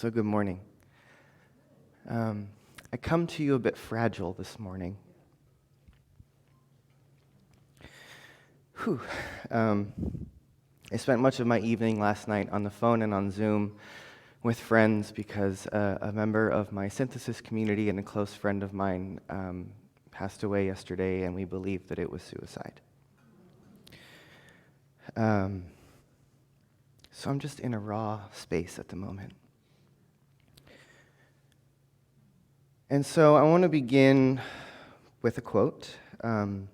So good morning. I come to you a bit fragile this morning. Whew. I spent much of my evening last night on the phone and on Zoom with friends because a member of my synthesis community and a close friend of mine passed away yesterday, and we believe that it was suicide. So I'm just in a raw space at the moment. And so I want to begin with a quote from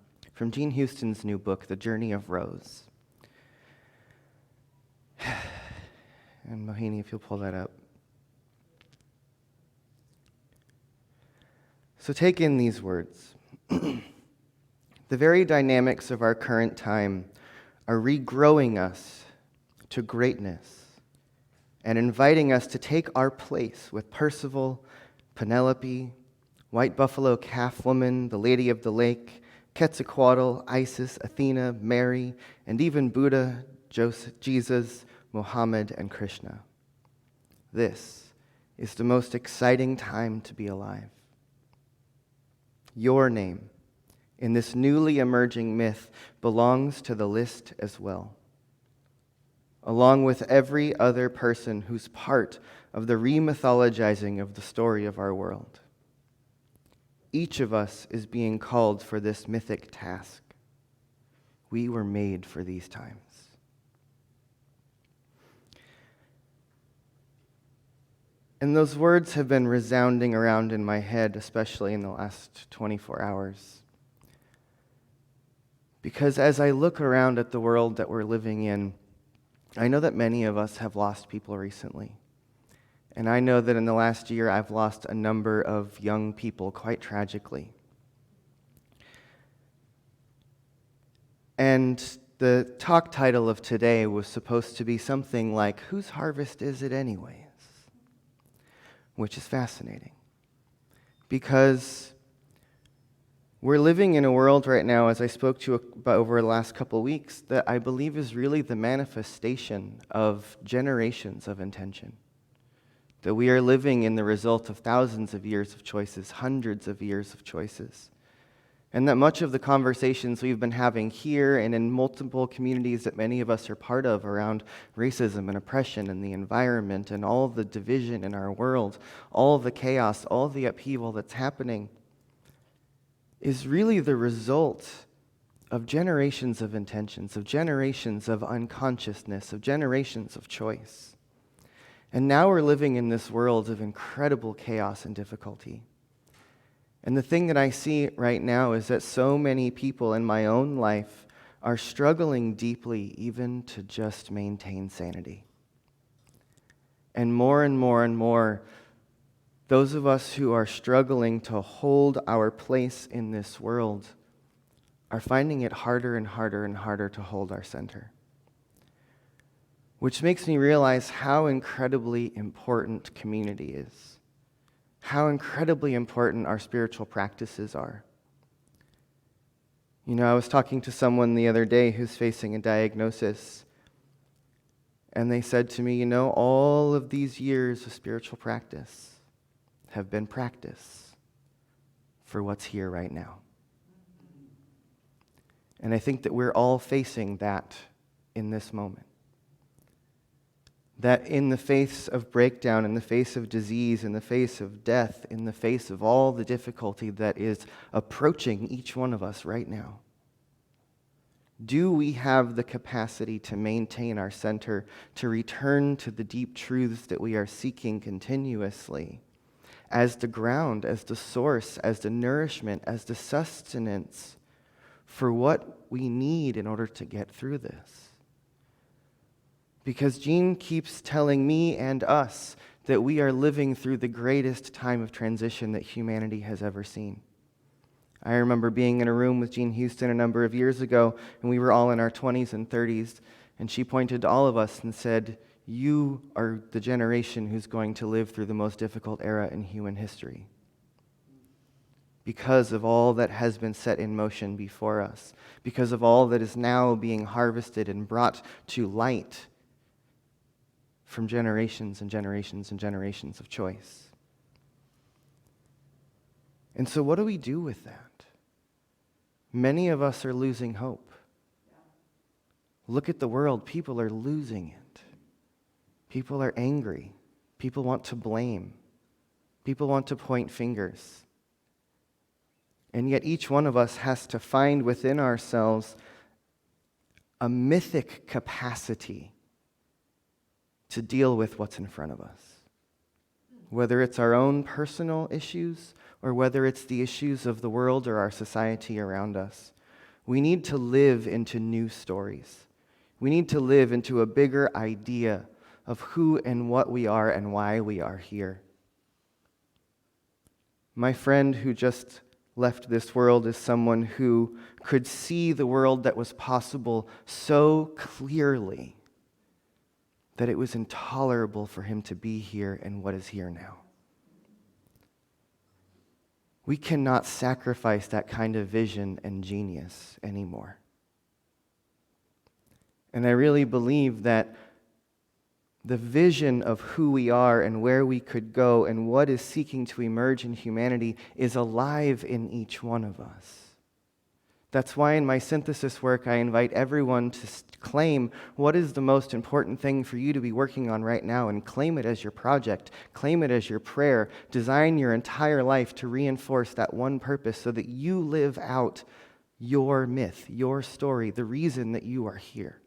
Jean Houston's new book, The Journey of Rose. And Mohini, if you'll pull that up. So take in these words. The very dynamics of our current time are regrowing us to greatness and inviting us to take our place with Percival, Penelope, White Buffalo Calf Woman, the Lady of the Lake, Quetzalcoatl, Isis, Athena, Mary, and even Buddha, Joseph, Jesus, Muhammad, and Krishna. This is the most exciting time to be alive. Your name in this newly emerging myth belongs to the list as well, along with every other person who's part of the re-mythologizing of the story of our world. Each of us is being called for this mythic task. We were made for these times. And those words have been resounding around in my head, especially in the last 24 hours. Because as I look around at the world that we're living in, I know that many of us have lost people recently. And I know that in the last year, I've lost a number of young people quite tragically. And the talk title of today was supposed to be something like, "Whose harvest is it anyways?" Which is fascinating. Because we're living in a world right now, as I spoke to you about over the last couple of weeks, that I believe is really the manifestation of generations of intention. That we are living in the result of thousands of years of choices, hundreds of years of choices. And that much of the conversations we've been having here and in multiple communities that many of us are part of around racism and oppression and the environment and all the division in our world, all the chaos, all the upheaval that's happening, is really the result of generations of intentions, of generations of unconsciousness, of generations of choice. And now we're living in this world of incredible chaos and difficulty. And the thing that I see right now is that so many people in my own life are struggling deeply even to just maintain sanity. And more and more and more, those of us who are struggling to hold our place in this world are finding it harder and harder and harder to hold our center. Which makes me realize how incredibly important community is. How incredibly important our spiritual practices are. You know, I was talking to someone the other day who's facing a diagnosis, and they said to me, you know, all of these years of spiritual practice have been practice for what's here right now. And I think that we're all facing that in this moment. That in the face of breakdown, in the face of disease, in the face of death, in the face of all the difficulty that is approaching each one of us right now, do we have the capacity to maintain our center, to return to the deep truths that we are seeking continuously as the ground, as the source, as the nourishment, as the sustenance for what we need in order to get through this? Because Jean keeps telling me and us that we are living through the greatest time of transition that humanity has ever seen. I remember being in a room with Jean Houston a number of years ago, and we were all in our 20s and 30s, and she pointed to all of us and said, "You are the generation who's going to live through the most difficult era in human history, because of all that has been set in motion before us, because of all that is now being harvested and brought to light from generations and generations and generations of choice. And so what do we do with that? Many of us are losing hope. Look at the world. People are losing it. People are angry. People want to blame. People want to point fingers. And yet each one of us has to find within ourselves a mythic capacity to deal with what's in front of us. Whether it's our own personal issues or whether it's the issues of the world or our society around us, we need to live into new stories. We need to live into a bigger idea of who and what we are and why we are here. My friend who just left this world is someone who could see the world that was possible so clearly that it was intolerable for him to be here and what is here now. We cannot sacrifice that kind of vision and genius anymore. And I really believe that the vision of who we are and where we could go and what is seeking to emerge in humanity is alive in each one of us. That's why in my synthesis work I invite everyone to claim what is the most important thing for you to be working on right now and claim it as your project, claim it as your prayer, design your entire life to reinforce that one purpose so that you live out your myth, your story, the reason that you are here.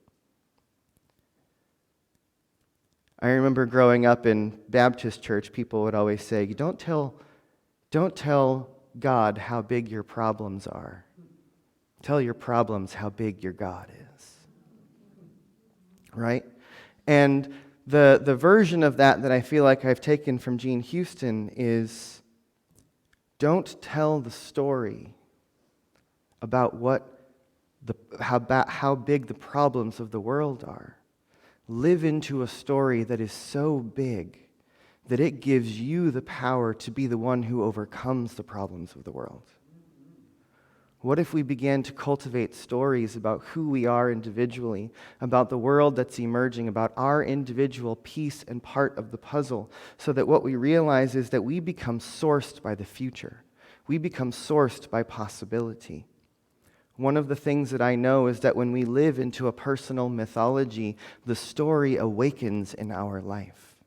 I remember growing up in Baptist church, people would always say, don't tell God how big your problems are. Tell your problems how big your God is. Right? And the version of that I feel like I've taken from Gene Houston is, don't tell the story about how big the problems of the world are. Live into a story that is so big that it gives you the power to be the one who overcomes the problems of the world. What if we began to cultivate stories about who we are individually, about the world that's emerging, about our individual piece and part of the puzzle, so that what we realize is that we become sourced by the future. We become sourced by possibility. One of the things that I know is that when we live into a personal mythology, the story awakens in our life.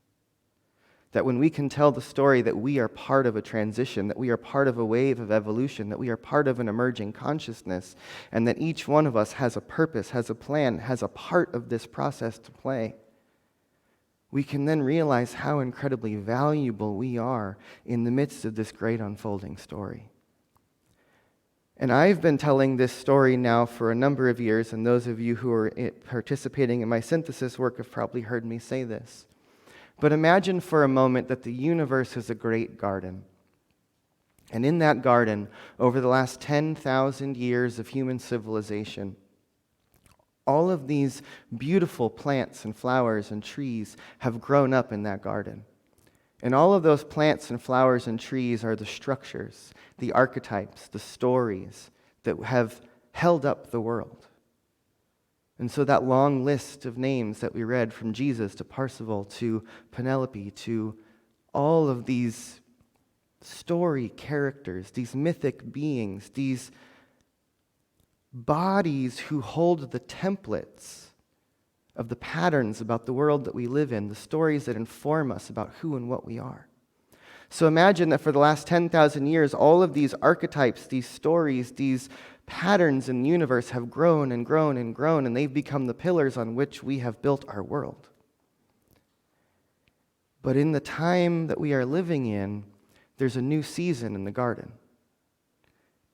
That when we can tell the story that we are part of a transition, that we are part of a wave of evolution, that we are part of an emerging consciousness, and that each one of us has a purpose, has a plan, has a part of this process to play, we can then realize how incredibly valuable we are in the midst of this great unfolding story. And I've been telling this story now for a number of years, and those of you who are participating in my synthesis work have probably heard me say this. But imagine for a moment that the universe is a great garden. And in that garden, over the last 10,000 years of human civilization, all of these beautiful plants and flowers and trees have grown up in that garden. And all of those plants and flowers and trees are the structures, the archetypes, the stories that have held up the world. And so that long list of names that we read, from Jesus to Parsifal to Penelope to all of these story characters, these mythic beings, these bodies who hold the templates of the patterns about the world that we live in, the stories that inform us about who and what we are. So imagine that for the last 10,000 years, all of these archetypes, these stories, these patterns in the universe have grown and grown and grown, and they've become the pillars on which we have built our world. But in the time that we are living in, there's a new season in the garden,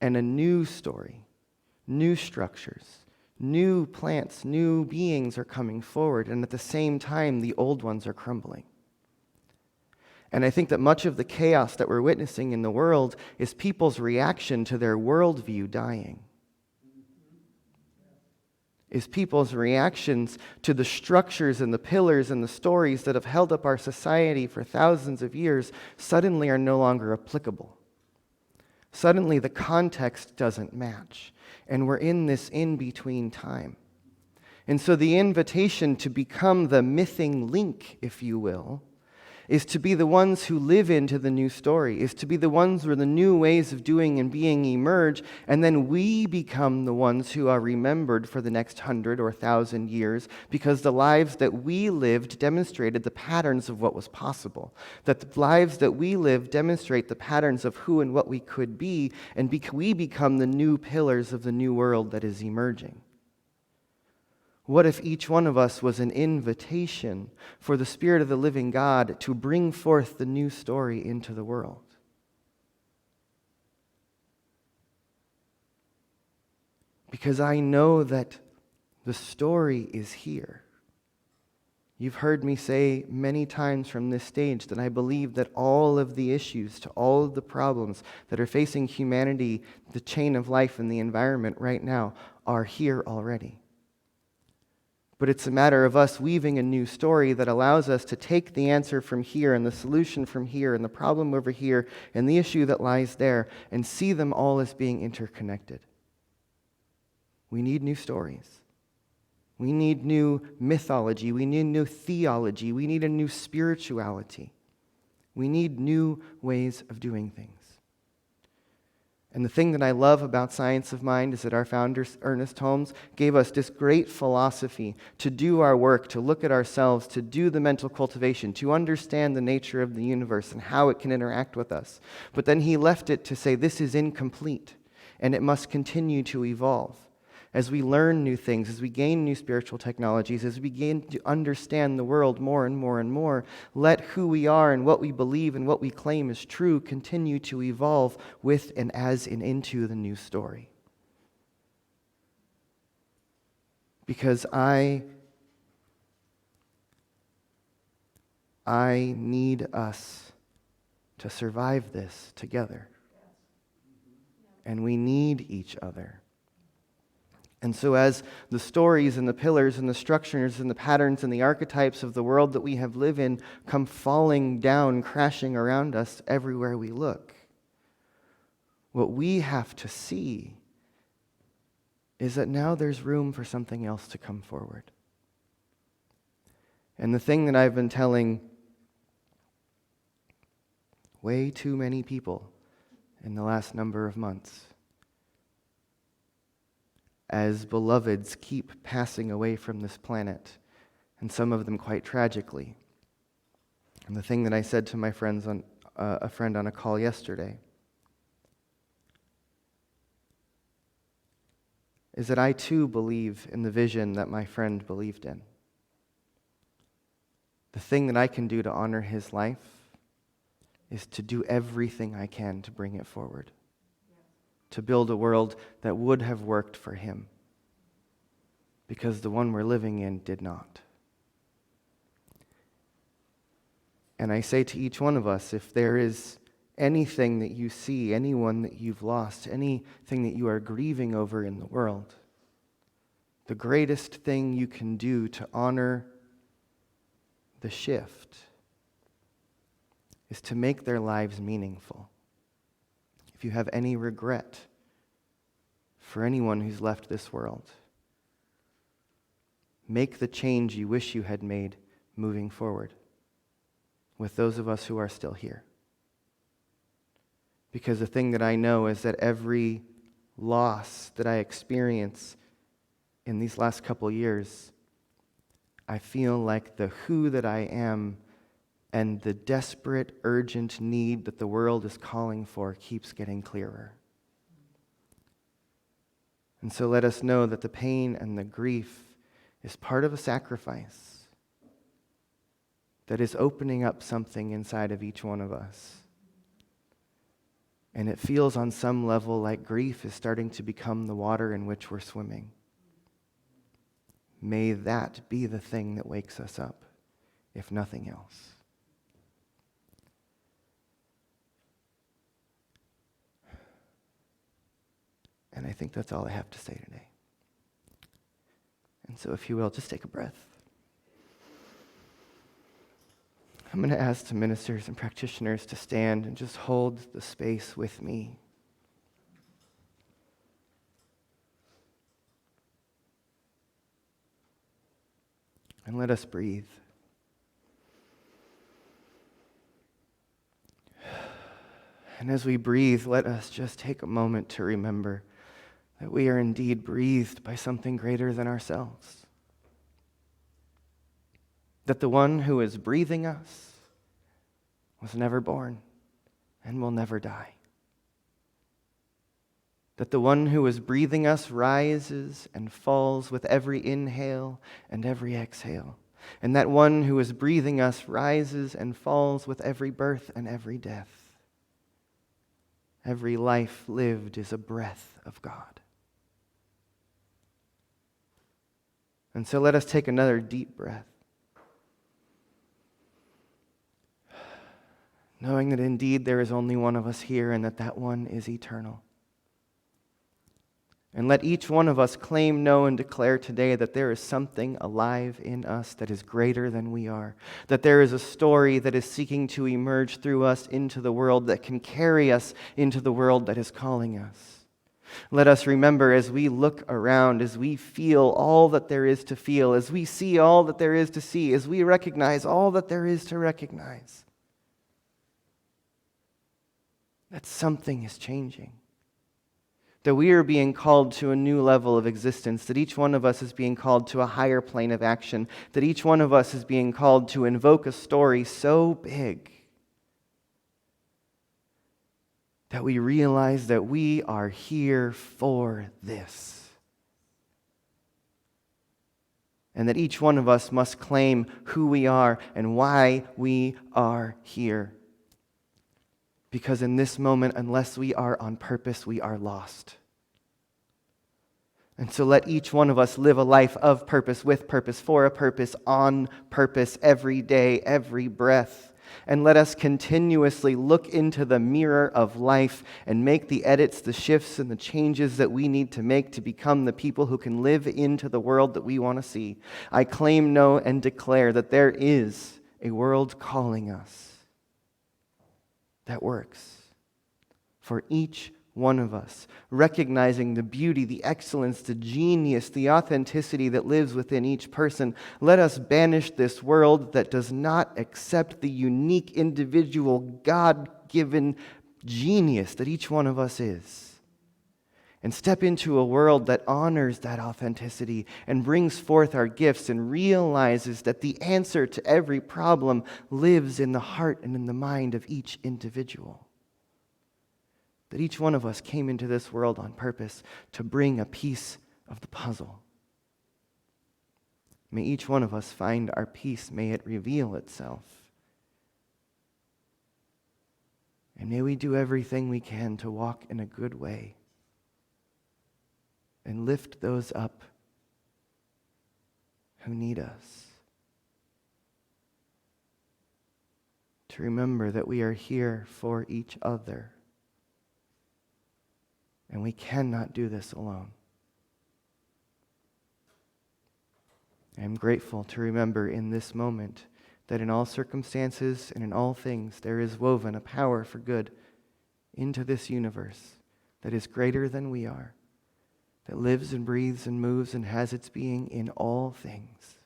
and a new story, new structures, new plants, new beings are coming forward, and at the same time, the old ones are crumbling. And I think that much of the chaos that we're witnessing in the world is people's reaction to their worldview dying. Is people's reactions to the structures and the pillars and the stories that have held up our society for thousands of years suddenly are no longer applicable. Suddenly the context doesn't match. And we're in this in-between time. And so the invitation to become the missing link, if you will, is to be the ones who live into the new story, is to be the ones where the new ways of doing and being emerge, and then we become the ones who are remembered for the next 100 or 1,000 years, because the lives that we lived demonstrated the patterns of what was possible. That the lives that we live demonstrate the patterns of who and what we could be, and we become the new pillars of the new world that is emerging. What if each one of us was an invitation for the Spirit of the living God to bring forth the new story into the world? Because I know that the story is here. You've heard me say many times from this stage that I believe that all of the issues to all of the problems that are facing humanity, the chain of life and the environment right now, are here already. But it's a matter of us weaving a new story that allows us to take the answer from here and the solution from here and the problem over here and the issue that lies there and see them all as being interconnected. We need new stories. We need new mythology. We need new theology. We need a new spirituality. We need new ways of doing things. And the thing that I love about Science of Mind is that our founder, Ernest Holmes, gave us this great philosophy to do our work, to look at ourselves, to do the mental cultivation, to understand the nature of the universe and how it can interact with us. But then he left it to say this is incomplete, and it must continue to evolve. As we learn new things, as we gain new spiritual technologies, as we begin to understand the world more and more and more, let who we are and what we believe and what we claim is true continue to evolve with and as and into the new story. Because I need us to survive this together. And we need each other. And so as the stories and the pillars and the structures and the patterns and the archetypes of the world that we have lived in come falling down, crashing around us everywhere we look, what we have to see is that now there's room for something else to come forward. And the thing that I've been telling way too many people in the last number of months, as beloveds keep passing away from this planet, and some of them quite tragically. And the thing that I said to my friend on a call yesterday is that I too believe in the vision that my friend believed in. The thing that I can do to honor his life is to do everything I can to bring it forward. To build a world that would have worked for him, because the one we're living in did not. And I say to each one of us, if there is anything that you see, anyone that you've lost, anything that you are grieving over in the world, the greatest thing you can do to honor the shift is to make their lives meaningful. If you have any regret for anyone who's left this world, make the change you wish you had made moving forward with those of us who are still here. Because the thing that I know is that every loss that I experience in these last couple years, I feel like the who that I am and the desperate, urgent need that the world is calling for keeps getting clearer. And so let us know that the pain and the grief is part of a sacrifice that is opening up something inside of each one of us. And it feels on some level like grief is starting to become the water in which we're swimming. May that be the thing that wakes us up, if nothing else. And I think that's all I have to say today. And so if you will, just take a breath. I'm going to ask the ministers and practitioners to stand and just hold the space with me. And let us breathe. And as we breathe, let us just take a moment to remember that we are indeed breathed by something greater than ourselves. That the one who is breathing us was never born and will never die. That the one who is breathing us rises and falls with every inhale and every exhale. And that one who is breathing us rises and falls with every birth and every death. Every life lived is a breath of God. And so let us take another deep breath, knowing that indeed there is only one of us here and that one is eternal. And let each one of us claim, know, and declare today that there is something alive in us that is greater than we are. That there is a story that is seeking to emerge through us into the world that can carry us into the world that is calling us. Let us remember as we look around, as we feel all that there is to feel, as we see all that there is to see, as we recognize all that there is to recognize, that something is changing. That we are being called to a new level of existence, that each one of us is being called to a higher plane of action, that each one of us is being called to invoke a story so big that we realize that we are here for this. And that each one of us must claim who we are and why we are here. Because in this moment, unless we are on purpose, we are lost. And so let each one of us live a life of purpose, with purpose, for a purpose, on purpose, every day, every breath. And let us continuously look into the mirror of life and make the edits, the shifts, and the changes that we need to make to become the people who can live into the world that we want to see. I claim, know, and declare that there is a world calling us that works for each one of us, recognizing the beauty, the excellence, the genius, the authenticity that lives within each person. Let us banish this world that does not accept the unique, individual, God-given genius that each one of us is, and step into a world that honors that authenticity and brings forth our gifts and realizes that the answer to every problem lives in the heart and in the mind of each individual. That each one of us came into this world on purpose to bring a piece of the puzzle. May each one of us find our piece. May it reveal itself. And may we do everything we can to walk in a good way and lift those up who need us. To remember that we are here for each other. And we cannot do this alone. I am grateful to remember in this moment that in all circumstances and in all things there is woven a power for good into this universe that is greater than we are, that lives and breathes and moves and has its being in all things.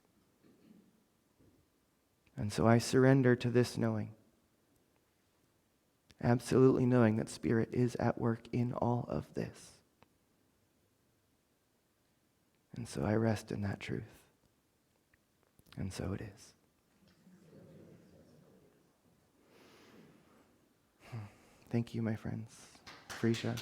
And so I surrender to this knowing, absolutely knowing that Spirit is at work in all of this. And so I rest in that truth. And so it is. Thank you, my friends. Elisha.